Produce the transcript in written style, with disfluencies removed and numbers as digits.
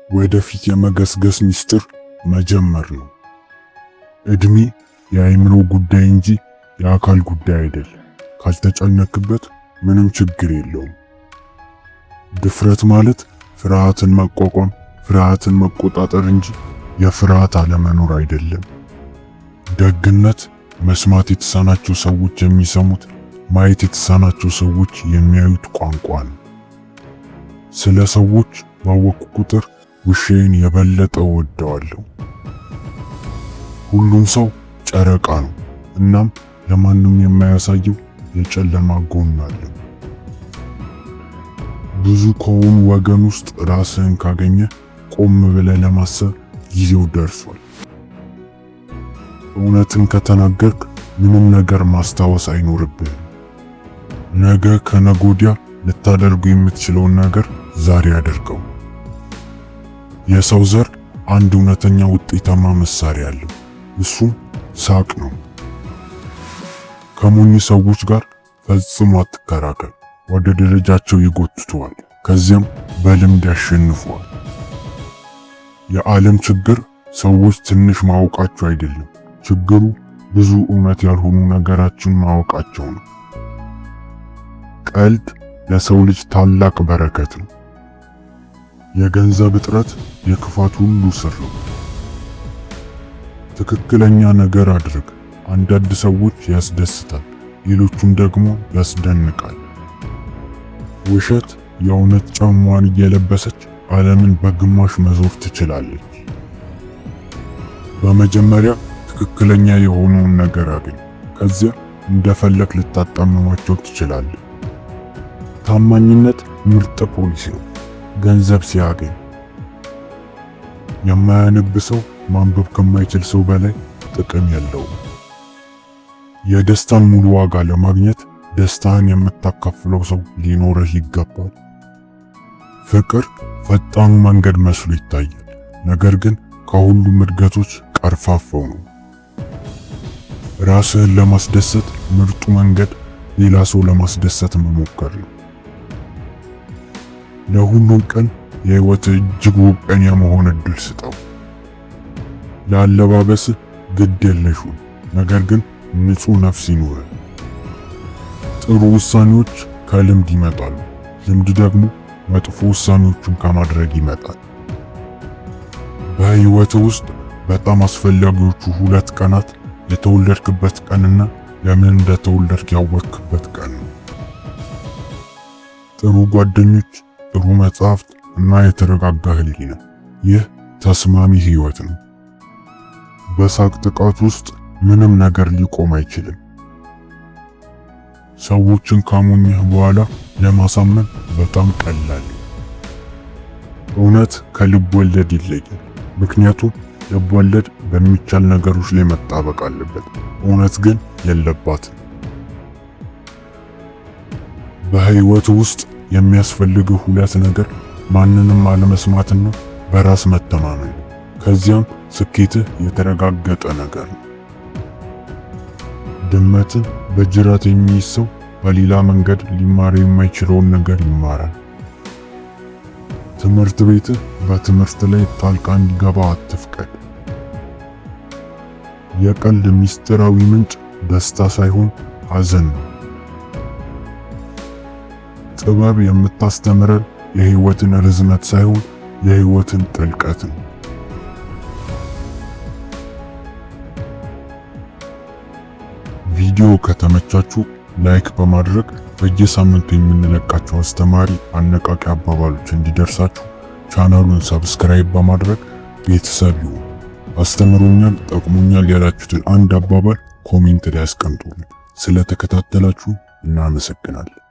ወደፊት የመገስገስ ሚስጥር መጀመር ነው። እድሜ የአእምሮ ጉዳይ እንጂ የአካል ጉዳይ አይደለም። ካልተጨነክበት ምንም ችግር የለውም። ድፍረት ማለት ፍርሃትን መቋቋም፣ ፍርሃትን መቆጣጠር እንጂ የፍርሃት አለመኖር አይደለም። ደግነት መስማት የተሳናቸው ሰዎች የሚሰሙት፣ ማየት የተሳናቸው ሰዎች የሚያዩት ቋንቋ ነው። ስለ ሰዎች ባወቅኩ ቁጥር ውሻዬን የበለጠ ወደዋለሁ። ሁሉም ሰው ጨረቃ ነው፣ እናም ለማንም የማያሳየው የጨለማ ጎን አለው። ብዙ ከሆኑ ወገን ውስጥ ራስህን ካገኘ ቆም ብለህ ለማሰብ ጊዜው ደርሷል። እውነትን ከተናገርክ ምንም ነገር ማስታወስ አይኖርብህም። ነገ ከነገ ወዲያ ልታደርጉ የምትችለውን ነገር ዛሬ አድርገው። የሰው ዘር አንድ እውነተኛ ውጤታማ መሳሪያ አለው፣ እሱም ሳቅ ነው። ከሞኝ ሰዎች ጋር ፈጽሞ አትከራከር። ወደ ደረጃቸው ይጎትተዋል፣ ከዚያም በልምድ ያሸንፈዋል። የዓለም ችግር ሰዎች ትንሽ ማወቃቸው አይደለም፣ ችግሩ ብዙ እውነት ያልሆኑ ነገራችን ማወቃቸው ነው። ቀልድ ለሰው ልጅ ታላቅ በረከት ነው። የገንዘብ እጥረት የክፋት ሁሉ ስር ነው። ትክክለኛ ነገር አድርግ። አንዳንድ ሰዎች ያስደስታል፣ ሌሎቹን ደግሞ ያስደንቃል። ውሸት የእውነት ጫማዋን እየለበሰች ዓለምን በግማሽ መዞር ትችላለች። በመጀመሪያ ትክክለኛ የሆነውን ነገር አግኝ፣ ከዚያ እንደፈለክ ልታጣምማቸው ትችላለህ። ታማኝነት ምርጥ ፖሊሲ ነው። ገንዘብ ሲያገኝ የማያነብ ሰው ማንበብ ከማይችል ሰው በላይ ጥቅም የለውም። የደስታን ሙሉ ዋጋ ለማግኘት ደስታን የምታካፍለው ሰው ሊኖርህ ይገባል። ፍቅር ፈጣኑ መንገድ መስሎ ይታያል፣ ነገር ግን ከሁሉም እድገቶች ቀርፋፋው ነው። ራስህን ለማስደሰት ምርጡ መንገድ ሌላ ሰው ለማስደሰት መሞከር ነው። ለሁሉም ቀን የህይወት እጅግ ውብ ቀን የመሆን እድል ስጠው። ለአለባበስህ ግድ የለሽም፣ ነገር ግን ንጹህ ነፍስ ይኑርህ። ጥሩ ውሳኔዎች ከልምድ ይመጣሉ፣ ልምድ ደግሞ መጥፎ ውሳኔዎችን ከማድረግ ይመጣል። በህይወትህ ውስጥ በጣም አስፈላጊዎቹ 2 ቀናት የተወለድክበት ቀንና ለምን እንደተወለድክ ያወቅክበት ቀን ነው። ጥሩ ጓደኞች፣ ጥሩ መጽሐፍት እና የተረጋጋ ህሊና፣ ይህ ተስማሚ ህይወት ነው። በሳቅ ጥቃት ውስጥ ምንም ነገር ሊቆም አይችልም። ሰዎችን ካሞኘህ በኋላ ለማሳመን በጣም ቀላል። እውነት ከልብ ወለድ ይለያል፣ ምክንያቱም ልብ ወለድ በሚቻል ነገሮች ላይ መጣበቅ አለበት፣ እውነት ግን የለባትም። በህይወት ውስጥ የሚያስፈልግህ 2 ነገር ማንንም አለመስማትና በራስ መተማመን፣ ከዚያም ስኬትህ የተረጋገጠ ነገር ነው። ድመትን በጅራት የሚይዝ ሰው በሌላ መንገድ ሊማር የማይችለውን ነገር ይማራል። ትምህርት ቤትህ በትምህርት ላይ ጣልቃ እንዲገባ አትፍቀድ። የቀልድ ሚስጥራዊ ምንጭ ደስታ ሳይሆን ሐዘን ነው። ጥበብ የምታስተምረን የህይወትን ርዝመት ሳይሆን የህይወትን ጥልቀት ነው። ቪዲዮ ከተመቻችሁ ላይክ በማድረግ በየሳምንቱ የምንለቃቸው አስተማሪ አነቃቂ አባባሎች እንዲደርሳችሁ ቻናሉን ሰብስክራይብ በማድረግ ቤተሰብ ይሁኑ። አስተምሮኛል፣ ጠቅሞኛል ያላችሁትን አንድ አባባል ኮሜንት ላይ አስቀምጡልን። ስለተከታተላችሁ እናመሰግናለን።